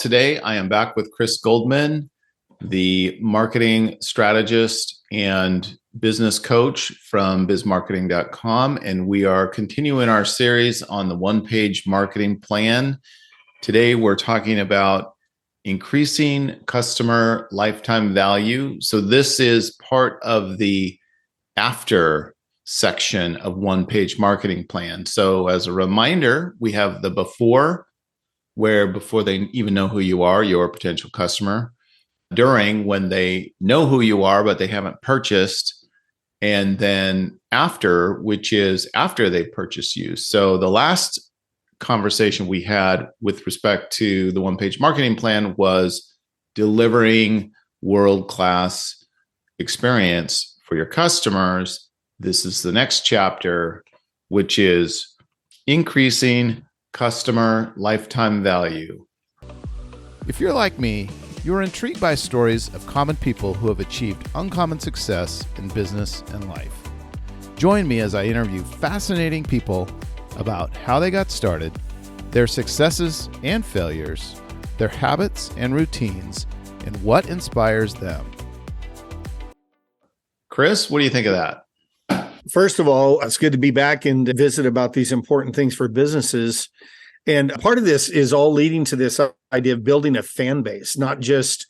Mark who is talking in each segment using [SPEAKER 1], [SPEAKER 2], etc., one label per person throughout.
[SPEAKER 1] today I am back with Chris Goldman, the marketing strategist and business coach from bizmarketing.com. And we are continuing our series on the one-page marketing plan. Today, we're talking about increasing customer lifetime value. So this is part of the after section of one-page marketing plan. So as a reminder, we have the before, where before they even know who you are, your potential customer, during, when they know who you are, but they haven't purchased, and then after, which is after they purchase you. So the last conversation we had with respect to the one-page marketing plan was delivering world-class experience for your customers. This is the next chapter, which is increasing customer lifetime value.
[SPEAKER 2] If you're like me, you're intrigued by stories of common people who have achieved uncommon success in business and life. Join me as I interview fascinating people about how they got started, their successes and failures, their habits and routines, and what inspires them.
[SPEAKER 1] Chris, what do you think of that?
[SPEAKER 3] First of all, it's good to be back and to visit about these important things for businesses. And part of this is all leading to this idea of building a fan base, not just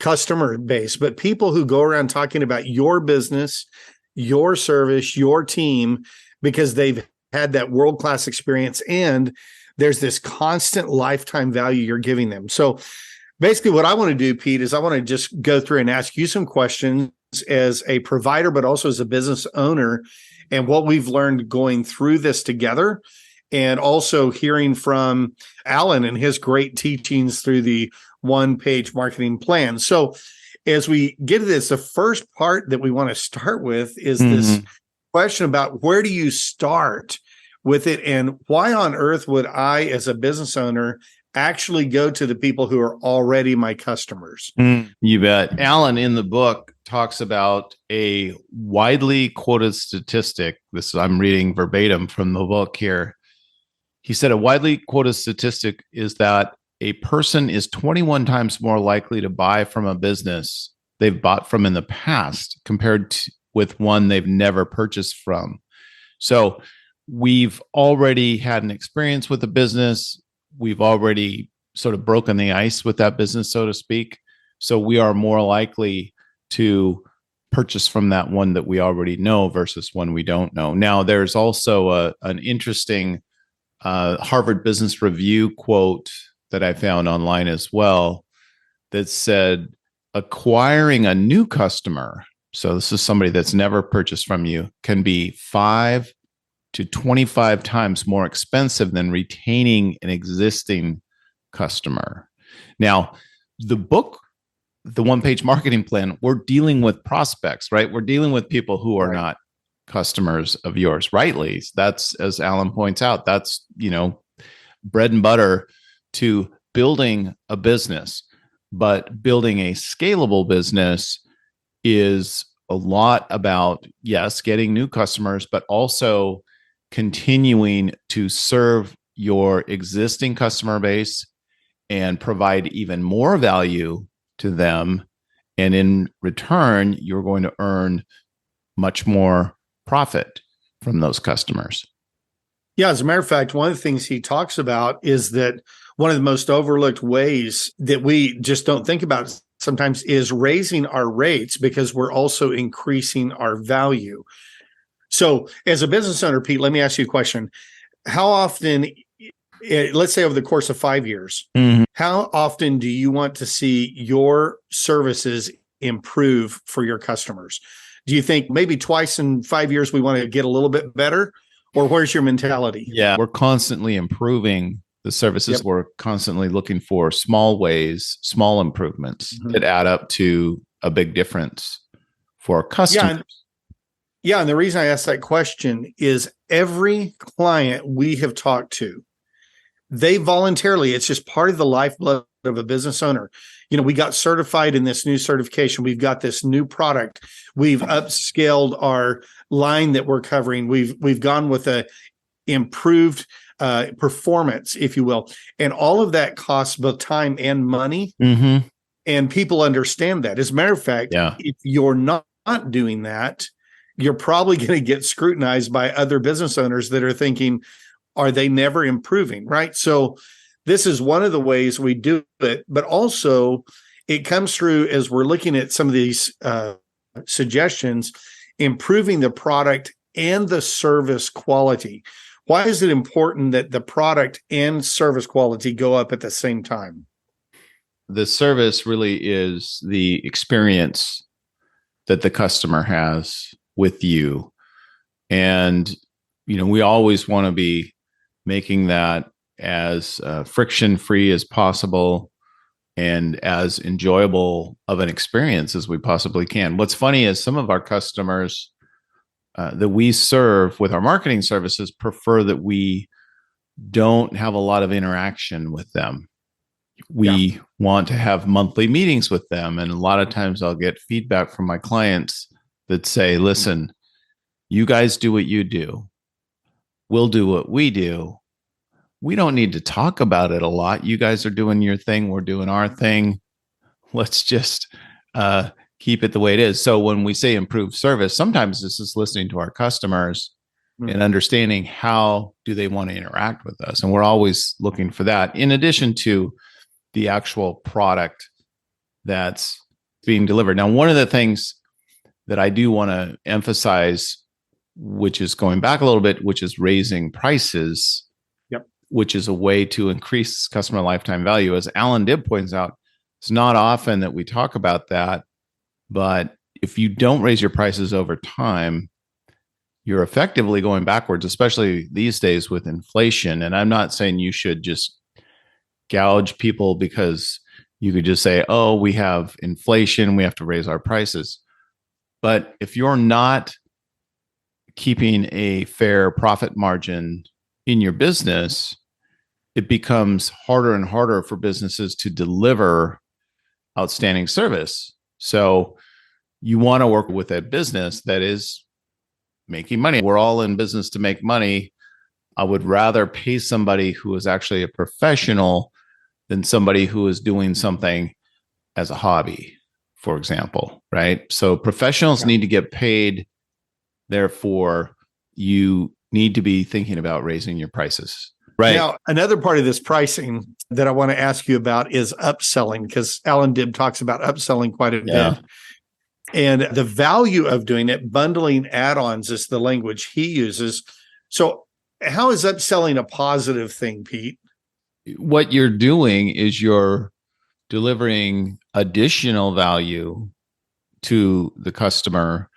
[SPEAKER 3] customer base, but people who go around talking about your business, your service, your team, because they've had that world-class experience and there's this constant lifetime value you're giving them. So basically what I want to do, Pete, is I want to just go through and ask you some questions as a provider, but also as a business owner, and what we've learned going through this together, and also hearing from Alan and his great teachings through the one-page marketing plan. So as we get to this, the first part that we want to start with is this question about where do you start with it, and why on earth would I, as a business owner, actually go to the people who are already my customers?
[SPEAKER 1] You bet. Alan in the book talks about a widely quoted statistic. I'm reading verbatim from the book here. He said a widely quoted statistic is that a person is 21 times more likely to buy from a business they've bought from in the past compared to with one they've never purchased from. So we've already had an experience with a business. We've already sort of broken the ice with that business, so to speak. So we are more likely to purchase from that one that we already know versus one we don't know. Now, there's also an interesting Harvard Business Review quote that I found online as well that said, acquiring a new customer, so this is somebody that's never purchased from you, can be 5 to 25 times more expensive than retaining an existing customer. Now, the book, the one-page marketing plan, we're dealing with prospects, right? We're dealing with people who are not customers of yours, rightly. That's, as Alan points out, that's, bread and butter to building a business. But building a scalable business is a lot about, yes, getting new customers, but also continuing to serve your existing customer base and provide even more value to them. And in return, you're going to earn much more profit from those customers.
[SPEAKER 3] Yeah, as a matter of fact, one of the things he talks about is that one of the most overlooked ways that we just don't think about sometimes is raising our rates, because we're also increasing our value. So as a business owner, Pete, let me ask you a question. How often, let's say over the course of 5 years, how often do you want to see your services improve for your customers? Do you think maybe twice in 5 years we want to get a little bit better? Or where's your mentality?
[SPEAKER 1] Yeah, we're constantly improving the services. Yep. We're constantly looking for small ways, small improvements that add up to a big difference for our customers.
[SPEAKER 3] Yeah, and the reason I asked that question is every client we have talked to, they voluntarily, it's just part of the lifeblood of a business owner. We got certified in this new certification. We've got this new product. We've upscaled our line that we're covering. We've gone with a improved performance, if you will. And all of that costs both time and money.
[SPEAKER 1] Mm-hmm.
[SPEAKER 3] And people understand that. As a matter of fact, if you're not doing that, you're probably going to get scrutinized by other business owners that are thinking, are they never improving? Right. So this is one of the ways we do it, but also it comes through as we're looking at some of these suggestions, improving the product and the service quality. Why is it important that the product and service quality go up at the same time?
[SPEAKER 1] The service really is the experience that the customer has with you. And, we always want to be making that as friction-free as possible and as enjoyable of an experience as we possibly can. What's funny is some of our customers that we serve with our marketing services prefer that we don't have a lot of interaction with them. We want to have monthly meetings with them. And a lot of times I'll get feedback from my clients that say, listen, you guys do what you do. We'll do what we do. We don't need to talk about it a lot. You guys are doing your thing. We're doing our thing. Let's just keep it the way it is. So when we say improve service, sometimes this is listening to our customers and understanding how do they want to interact with us. And we're always looking for that in addition to the actual product that's being delivered. Now, one of the things that I do want to emphasize, which is going back a little bit, which is raising prices, which is a way to increase customer lifetime value. As Alan Dibb points out, it's not often that we talk about that, but if you don't raise your prices over time, you're effectively going backwards, especially these days with inflation. And I'm not saying you should just gouge people because you could just say, oh, we have inflation, we have to raise our prices. But if you're not keeping a fair profit margin in your business, it becomes harder and harder for businesses to deliver outstanding service. So you want to work with a business that is making money. We're all in business to make money. I would rather pay somebody who is actually a professional than somebody who is doing something as a hobby, for example, right? So professionals need to get paid. Therefore, you need to be thinking about raising your prices. Right.
[SPEAKER 3] Now, another part of this pricing that I want to ask you about is upselling, because Alan Dibb talks about upselling quite a bit. And the value of doing it, bundling add-ons is the language he uses. So how is upselling a positive thing, Pete?
[SPEAKER 1] What you're doing is you're delivering additional value to the customer.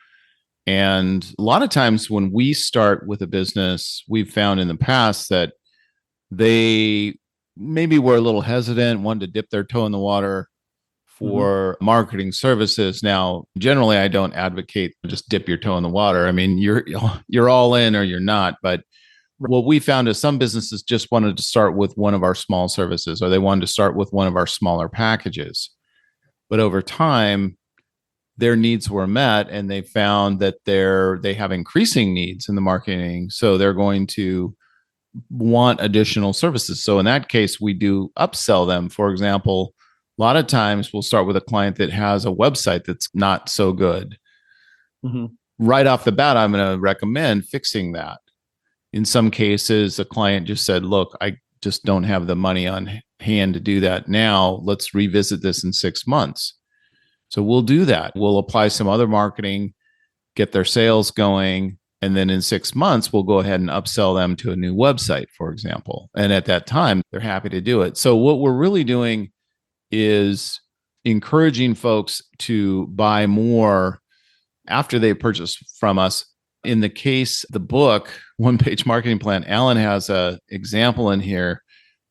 [SPEAKER 1] And a lot of times when we start with a business, we've found in the past that they maybe were a little hesitant, wanted to dip their toe in the water for marketing services. Now, generally, I don't advocate just dip your toe in the water. I mean, you're all in or you're not. But what we found is some businesses just wanted to start with one of our small services, or they wanted to start with one of our smaller packages. But over time, their needs were met, and they found that they have increasing needs in the marketing. So they're going to want additional services. So in that case, we do upsell them. For example, a lot of times we'll start with a client that has a website that's not so good. Right off the bat, I'm going to recommend fixing that. In some cases, a client just said, look, I just don't have the money on hand to do that now. Let's revisit this in 6 months. So we'll do that. We'll apply some other marketing, get their sales going. And then in 6 months, we'll go ahead and upsell them to a new website, for example. And at that time, they're happy to do it. So what we're really doing is encouraging folks to buy more after they purchase from us. In the case, the book, One Page Marketing Plan, Alan has an example in here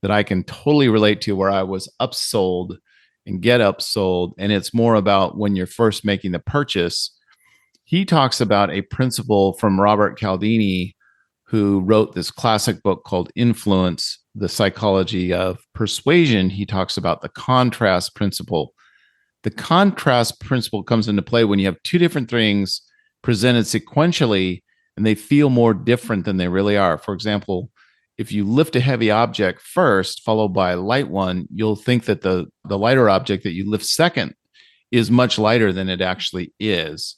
[SPEAKER 1] that I can totally relate to where I was upsold and get upsold. And it's more about when you're first making the purchase. He talks about a principle from Robert Cialdini, who wrote this classic book called Influence, The Psychology of Persuasion. He talks about the contrast principle. The contrast principle comes into play when you have two different things presented sequentially and they feel more different than they really are. For example, if you lift a heavy object first, followed by a light one, you'll think that the lighter object that you lift second is much lighter than it actually is.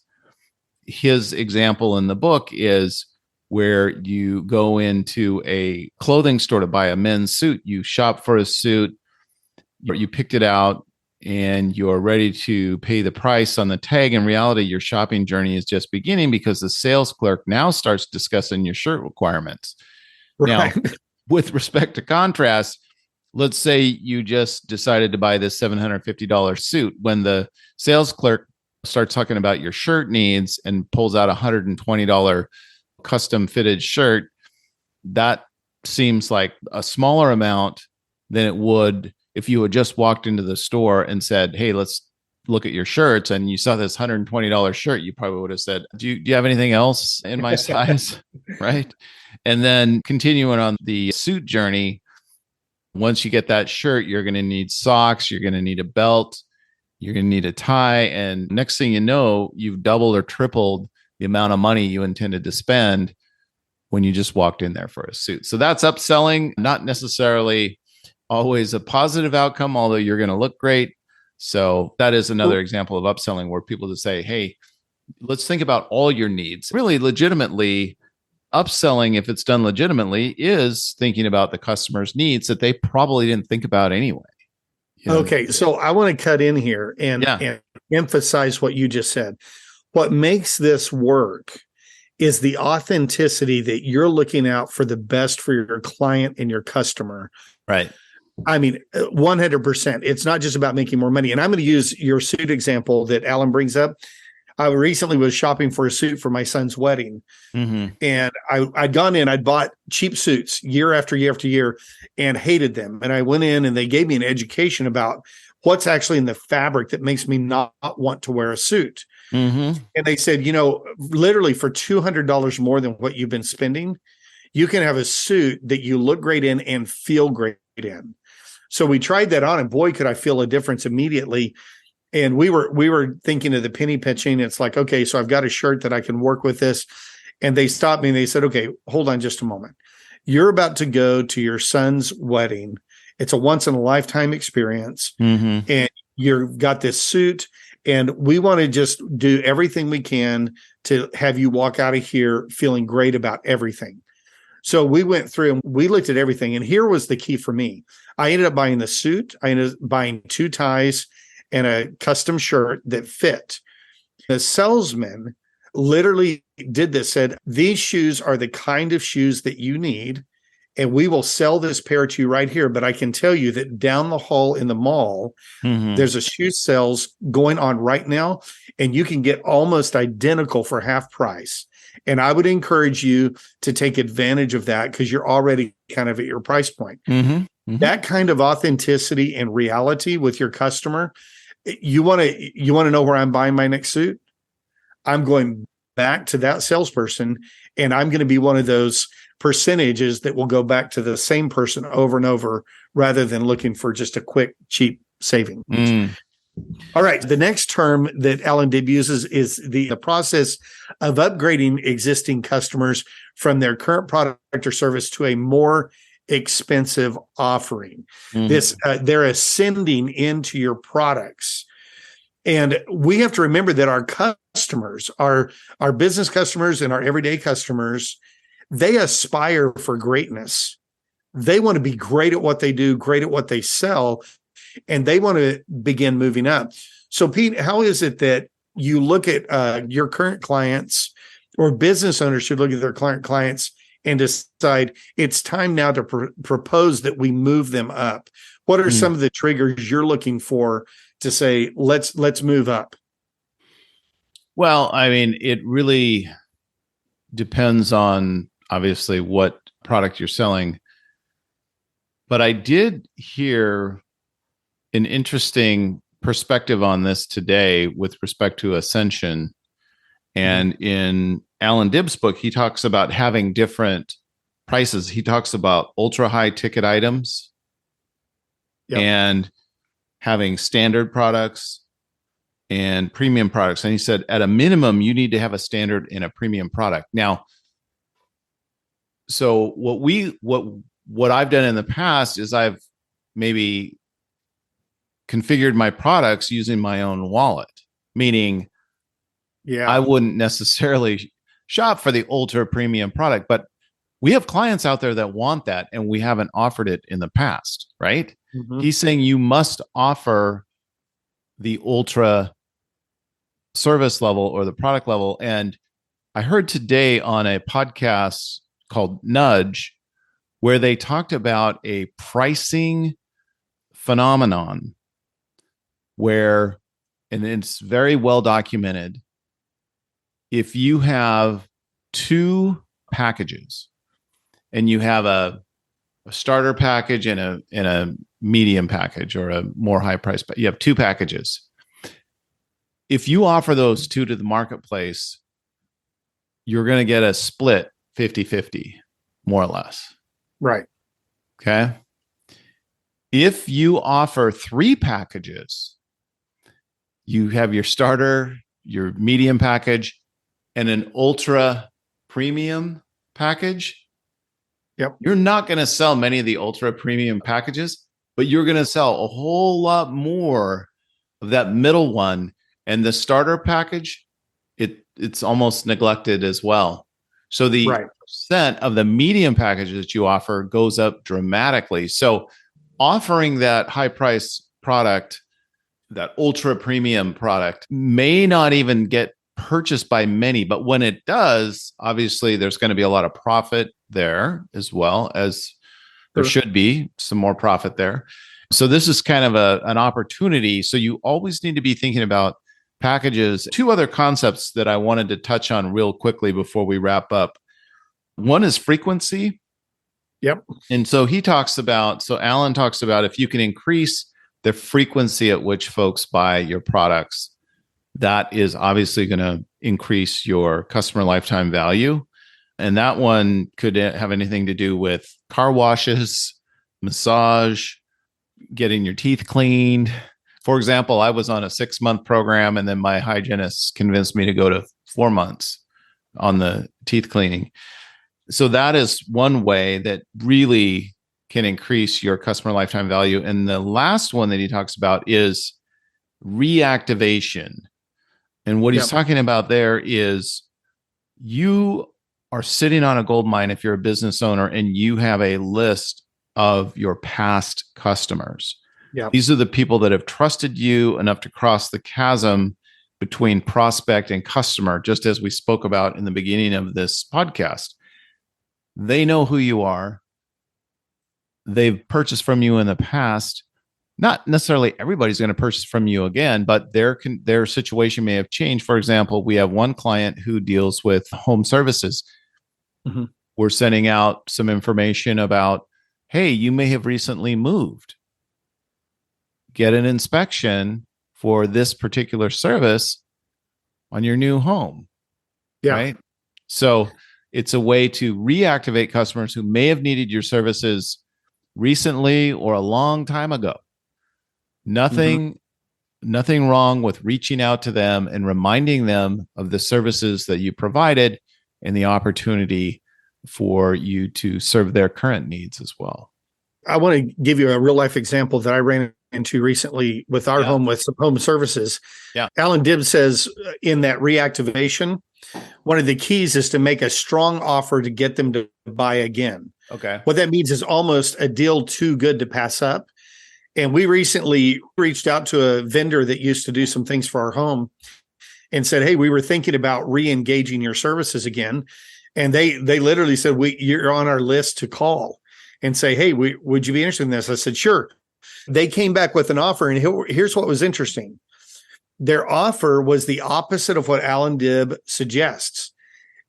[SPEAKER 1] His example in the book is where you go into a clothing store to buy a men's suit. You shop for a suit, you picked it out, and you're ready to pay the price on the tag. In reality, your shopping journey is just beginning because the sales clerk now starts discussing your shirt requirements.
[SPEAKER 3] Right.
[SPEAKER 1] Now, with respect to contrast, let's say you just decided to buy this $750 suit. When the sales clerk starts talking about your shirt needs and pulls out a $120 custom fitted shirt, that seems like a smaller amount than it would if you had just walked into the store and said, hey, let's look at your shirts, and you saw this $120 shirt. You probably would have said, do you have anything else in my size? Right. And then continuing on the suit journey, once you get that shirt, you're going to need socks, you're going to need a belt, you're going to need a tie. And next thing you know, you've doubled or tripled the amount of money you intended to spend when you just walked in there for a suit. So that's upselling, not necessarily always a positive outcome, although you're going to look great. So that is another example of upselling, where people just say, hey, let's think about all your needs. Really legitimately, upselling, if it's done legitimately, is thinking about the customer's needs that they probably didn't think about anyway. You know?
[SPEAKER 3] Okay, so I want to cut in here and emphasize what you just said. What makes this work is the authenticity that you're looking out for the best for your client and your customer.
[SPEAKER 1] Right.
[SPEAKER 3] I mean, 100%. It's not just about making more money. And I'm going to use your suit example that Alan brings up. I recently was shopping for a suit for my son's wedding. Mm-hmm. And I'd gone in, I'd bought cheap suits year after year after year and hated them. And I went in and they gave me an education about what's actually in the fabric that makes me not want to wear a suit. Mm-hmm. And they said, literally for $200 more than what you've been spending, you can have a suit that you look great in and feel great in. So we tried that on, and boy, could I feel a difference immediately. And we were thinking of the penny pinching. It's like, okay, so I've got a shirt that I can work with this. And they stopped me and they said, okay, hold on just a moment. You're about to go to your son's wedding. It's a once in a lifetime experience. Mm-hmm. And you've got this suit, and we want to just do everything we can to have you walk out of here feeling great about everything. So we went through and we looked at everything. And here was the key for me. I ended up buying the suit. I ended up buying 2 ties and a custom shirt that fit. The salesman literally did this, said, these shoes are the kind of shoes that you need, and we will sell this pair to you right here. But I can tell you that down the hall in the mall, mm-hmm. there's a shoe sales going on right now, and you can get almost identical for half price. And I would encourage you to take advantage of that because you're already kind of at your price point. Mm-hmm. Mm-hmm. That kind of authenticity and reality with your customer. You want to know where I'm buying my next suit? I'm going back to that salesperson, and I'm going to be one of those percentages that will go back to the same person over and over rather than looking for just a quick, cheap saving. Mm. All right. The next term that Alan Dibb uses is the process of upgrading existing customers from their current product or service to a more expensive offering. Mm-hmm. They're ascending into your products. And we have to remember that our customers, our business customers and our everyday customers, they aspire for greatness. They want to be great at what they do, great at what they sell, and they want to begin moving up. So, Pete, how is it that you look at your current clients, or business owners should look at their current clients and decide it's time now to propose that we move them up? What are some of the triggers you're looking for to say, let's move up?
[SPEAKER 1] Well, I mean, it really depends on obviously what product you're selling. But I did hear an interesting perspective on this today with respect to ascension. And in Alan Dibb's book, he talks about having different prices. He talks about ultra high ticket items and having standard products and premium products. And he said, at a minimum, you need to have a standard and a premium product. Now, So what I've done in the past is I've maybe configured my products using my own wallet, meaning I wouldn't necessarily shop for the ultra premium product, but we have clients out there that want that, and we haven't offered it in the past, right?
[SPEAKER 3] Mhm.
[SPEAKER 1] He's saying you must offer the ultra service level or the product level. And I heard today on a podcast called Nudge, where they talked about a pricing phenomenon where, and it's very well documented, if you have two packages and you have a starter package and a medium package or a more high price, but you have two packages. If you offer those two to the marketplace, you're going to get a split 50-50, more or less.
[SPEAKER 3] Right.
[SPEAKER 1] Okay. If you offer three packages, you have your starter, your medium package, and an ultra premium package.
[SPEAKER 3] Yep.
[SPEAKER 1] You're not going to sell many of the ultra premium packages, but you're going to sell a whole lot more of that middle one. And the starter package, it's almost neglected as well. So the percent of the medium package that you offer goes up dramatically. So offering that high price product, that ultra premium product, may not even get purchased by many, but when it does, obviously there's going to be a lot of profit there, as well as there should be some more profit there. So this is kind of an opportunity. So you always need to be thinking about packages. Two other concepts that I wanted to touch on real quickly before we wrap up. One is frequency.
[SPEAKER 3] Yep.
[SPEAKER 1] And so Alan talks about if you can increase the frequency at which folks buy your products, that is obviously going to increase your customer lifetime value. And that one could have anything to do with car washes, massage, getting your teeth cleaned. For example, I was on a 6-month program, and then my hygienist convinced me to go to 4 months on the teeth cleaning. So that is one way that really can increase your customer lifetime value. And the last one that he talks about is reactivation. And what he's talking about there is you are sitting on a gold mine if you're a business owner and you have a list of your past customers.
[SPEAKER 3] Yeah.
[SPEAKER 1] These are the people that have trusted you enough to cross the chasm between prospect and customer, just as we spoke about in the beginning of this podcast. They know who you are. They've purchased from you in the past. Not necessarily everybody's going to purchase from you again, but their situation may have changed. For example, we have one client who deals with home services.
[SPEAKER 3] Mm-hmm.
[SPEAKER 1] We're sending out some information about, hey, you may have recently moved. Get an inspection for this particular service on your new home.
[SPEAKER 3] Yeah.
[SPEAKER 1] Right. So it's a way to reactivate customers who may have needed your services recently or a long time ago. Nothing wrong with reaching out to them and reminding them of the services that you provided and the opportunity for you to serve their current needs as well.
[SPEAKER 3] I want to give you a real life example that I ran into recently with our home, with some home services.
[SPEAKER 1] Yeah.
[SPEAKER 3] Alan Dibb says in that reactivation, one of the keys is to make a strong offer to get them to buy again.
[SPEAKER 1] Okay.
[SPEAKER 3] What that means is almost a deal too good to pass up. And we recently reached out to a vendor that used to do some things for our home and said, hey, we were thinking about re-engaging your services again. And they literally said, you're on our list to call and say, hey, would you be interested in this? I said, sure. They came back with an offer. And here's what was interesting. Their offer was the opposite of what Alan Dibb suggests.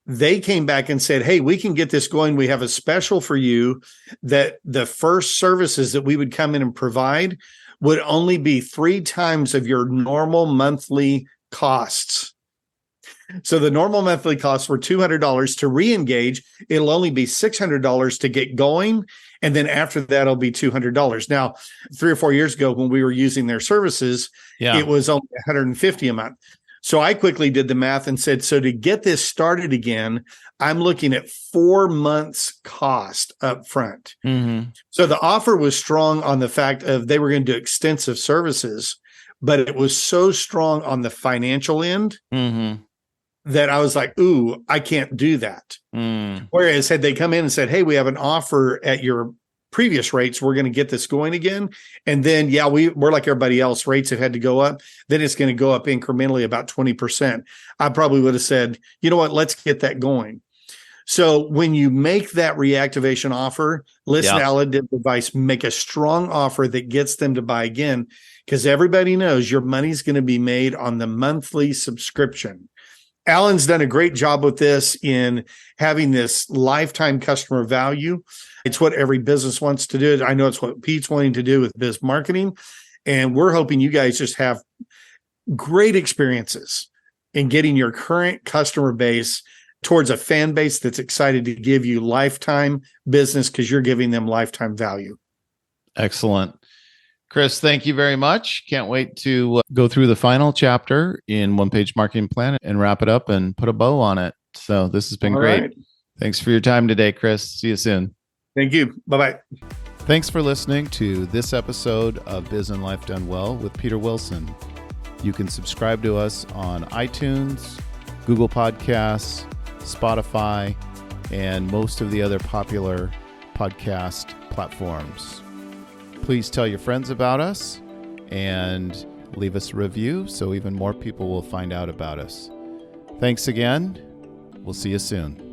[SPEAKER 3] They came back and said, hey, we can get this going. We have a special for you that the first services that we would come in and provide would only be 3 times of your normal monthly costs. So the normal monthly costs were $200 to re-engage. It'll only be $600 to get going. And then after that, it'll be $200. Now, 3 or 4 years ago, when we were using their services, it was only $150 a month. So I quickly did the math and said, so to get this started again, I'm looking at 4 months cost up front.
[SPEAKER 1] Mm-hmm.
[SPEAKER 3] So the offer was strong on the fact of they were going to do extensive services, but it was so strong on the financial end
[SPEAKER 1] Mm-hmm.
[SPEAKER 3] that I was like, ooh, I can't do that.
[SPEAKER 1] Mm.
[SPEAKER 3] Whereas had they come in and said, hey, we have an offer at your previous rates, we're going to get this going again. And then, yeah, we're like everybody else, rates have had to go up. Then it's going to go up incrementally about 20%. I probably would have said, you know what, let's get that going. So when you make that reactivation offer, listen to Alan did advice, make a strong offer that gets them to buy again, because everybody knows your money's going to be made on the monthly subscription. Alan's done a great job with this in having this lifetime customer value. It's what every business wants to do. I know it's what Pete's wanting to do with biz marketing. And we're hoping you guys just have great experiences in getting your current customer base towards a fan base that's excited to give you lifetime business because you're giving them lifetime value.
[SPEAKER 1] Excellent. Chris, thank you very much. Can't wait to go through the final chapter in One Page Marketing Plan and wrap it up and put a bow on it. So this has been great. Right. Thanks for your time today, Chris. See you soon.
[SPEAKER 3] Thank you. Bye-bye.
[SPEAKER 2] Thanks for listening to this episode of Biz and Life Done Well with Peter Wilson. You can subscribe to us on iTunes, Google Podcasts, Spotify, and most of the other popular podcast platforms. Please tell your friends about us and leave us a review so even more people will find out about us. Thanks again. We'll see you soon.